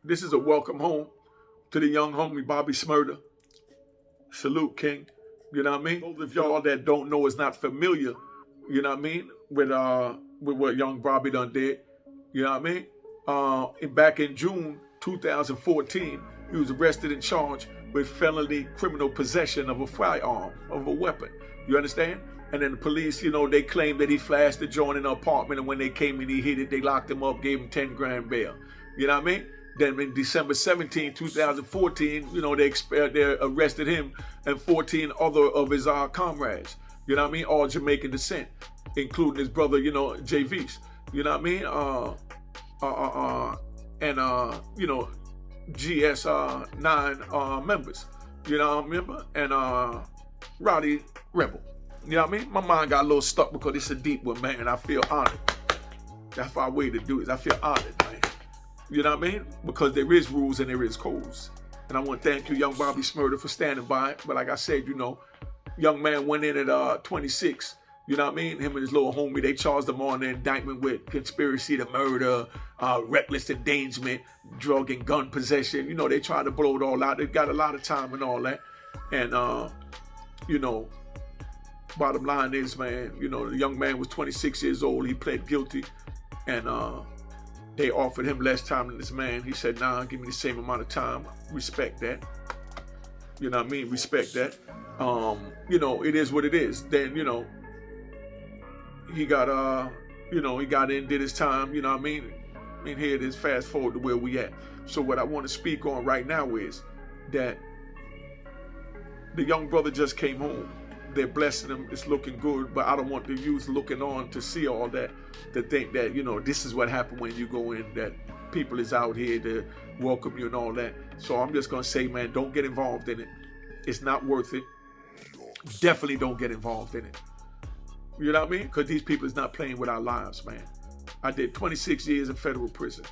This is a welcome home to the young homie Bobby Shmurda. Salute, King. You know what I mean? Those of y'all that don't know is not familiar, you know what I mean, with what young Bobby done did. You know what I mean? Back in June 2014, he was arrested and charged with felony criminal possession of a firearm, of a weapon. You understand? And then the police, they claimed that he flashed the joint in the apartment, and when they came in, he hit it. They locked him up, gave him 10 grand bail. You know what I mean? Then in December 17, 2014, they arrested him and 14 other of his comrades. You know what I mean? All Jamaican descent, including his brother, JV's. You know what I mean? GS9 members. You know what I remember? And Rowdy Rebel. You know what I mean? My mind got a little stuck because it's a deep one, man, and I feel honored. That's my way to do it. I feel honored, man. You know what I mean? Because there is rules and there is codes. And I want to thank you, young Bobby Shmurda, for standing by it. But like I said, young man went in at 26. You know what I mean? Him and his little homie, they charged him on the indictment with conspiracy to murder, reckless endangerment, drug and gun possession. They tried to blow it all out. They got a lot of time and all that. And, bottom line is, man, the young man was 26 years old. He pled guilty. And they offered him less time than this man. He said, nah, give me the same amount of time. Respect that. You know what I mean? Respect that. It is what it is. Then, he got, he got in, did his time. You know what I mean? And here it is, fast forward to where we at. So what I want to speak on right now is that the young brother just came home. They're blessing him. It's looking good, but I don't want the youth looking on to see all that, to think that, this is what happened when you go in, that people is out here to welcome you and all that. So I'm just going to say, man, don't get involved in it. It's not worth it. Definitely don't get involved in it. You know what I mean? Because these people is not playing with our lives, man. I did 26 years in federal prison.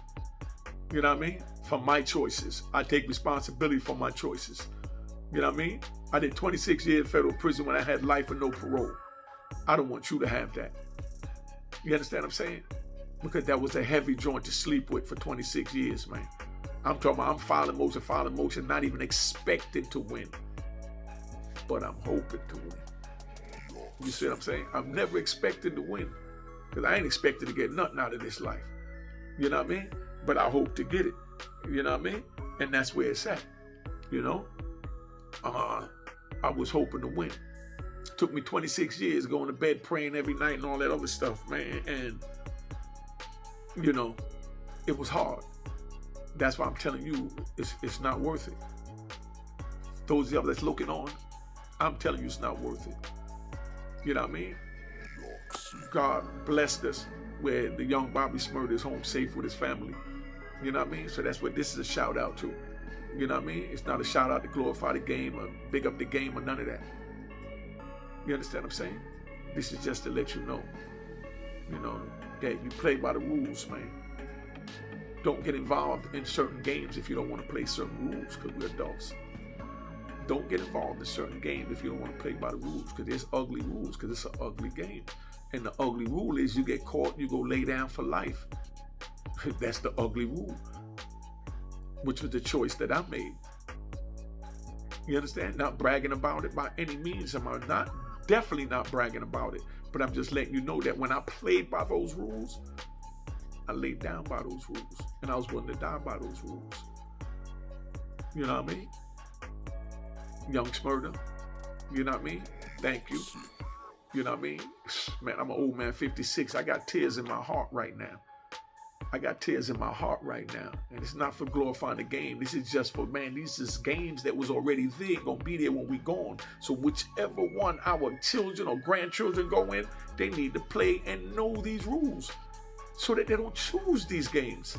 You know what I mean? For my choices. I take responsibility for my choices. You know what I mean? I did 26 years in federal prison when I had life and no parole. I don't want you to have that. You understand what I'm saying? Because that was a heavy joint to sleep with for 26 years, man. I'm talking about I'm filing motion, not even expecting to win. But I'm hoping to win. You see what I'm saying? I'm never expecting to win. Because I ain't expecting to get nothing out of this life. You know what I mean? But I hope to get it. You know what I mean? And that's where it's at. I was hoping to win. It took me 26 years going to bed praying every night and all that other stuff, man. And, it was hard. That's why I'm telling you, it's not worth it. Those of y'all that's looking on, I'm telling you it's not worth it. You know what I mean? God blessed us where the young Bobby Shmurda is home safe with his family. You know what I mean? So that's what this is a shout out to. You know what I mean? It's not a shout out to glorify the game or big up the game or none of that. You understand what I'm saying? This is just to let you know, that you play by the rules, man. Don't get involved in certain games if you don't want to play certain rules, because we're adults. Don't get involved in certain games if you don't want to play by the rules, because there's ugly rules, because it's an ugly game. And the ugly rule is you get caught, you go lay down for life. That's the ugly rule, which was the choice that I made. You understand? Not bragging about it by any means. Definitely not bragging about it. But I'm just letting you know that when I played by those rules, I laid down by those rules. And I was willing to die by those rules. You know what I mean? Young Shmurda. You know what I mean? Thank you. You know what I mean? Man, I'm an old man, 56. I got tears in my heart right now. And it's not for glorifying the game. This is just for, man, these is games that was already there, gonna be there when we gone. So whichever one our children or grandchildren go in, they need to play and know these rules so that they don't choose these games.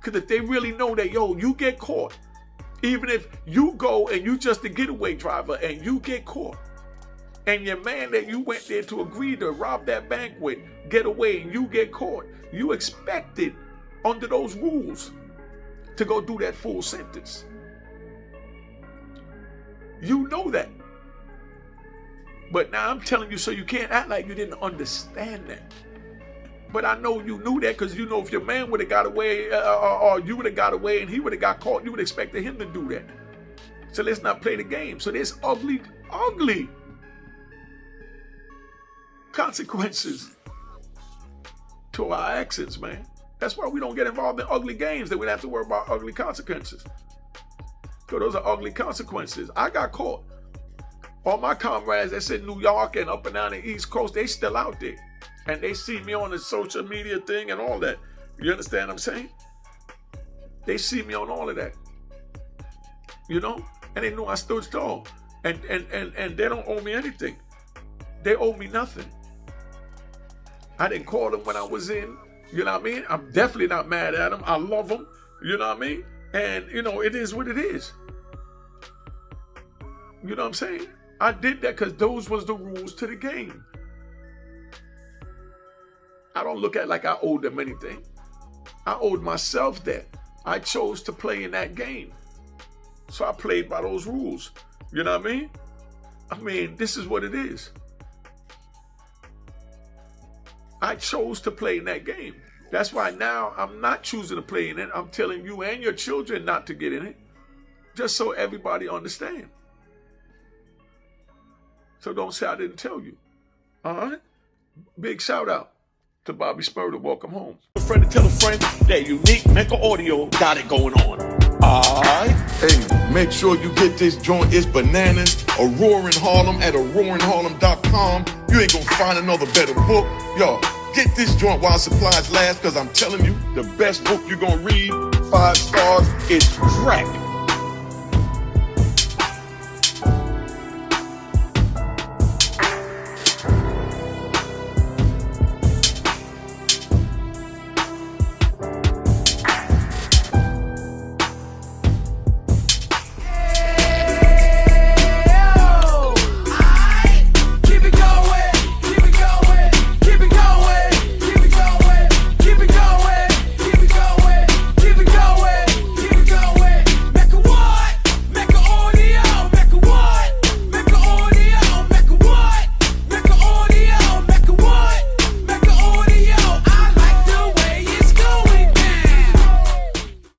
Because if they really know that, you get caught, even if you go and you just a getaway driver and you get caught, and your man that you went there to agree to rob that bank with get away and you get caught, you expected under those rules to go do that full sentence. You know that. But now I'm telling you so you can't act like you didn't understand that. But I know you knew that, because you know if your man would have got away, or you would have got away and he would have got caught, you would have expected him to do that. So let's not play the game. So there's ugly consequences to our actions, man. That's why we don't get involved in ugly games, that we don't have to worry about ugly consequences. Because those are ugly consequences. I got caught. All my comrades that's in New York and up and down the East Coast, they still out there. And they see me on the social media thing and all that. You understand what I'm saying? They see me on all of that. You know? And they know I stood tall. And they don't owe me anything. They owe me nothing. I didn't call them when I was in. You know what I mean? I'm definitely not mad at them. I love them. You know what I mean? And, you know, it is what it is. You know what I'm saying? I did that because those was the rules to the game. I don't look at it like I owed them anything. I owed myself that. I chose to play in that game. So I played by those rules. You know what I mean? I mean, this is what it is. I chose to play in that game. That's why now I'm not choosing to play in it. I'm telling you and your children not to get in it. Just so everybody understand. So don't say I didn't tell you. All right? Big shout out to Bobby Shmurda. Welcome home. A friend to tell a friend that unique Mecca audio got it going on. Alright. Hey, make sure you get this joint. It's bananas. A roaring Harlem at roaringharlem.com. You ain't gonna find another better book. Yo, get this joint while supplies last, because I'm telling you, the best book you're gonna read, 5 stars, it's crack.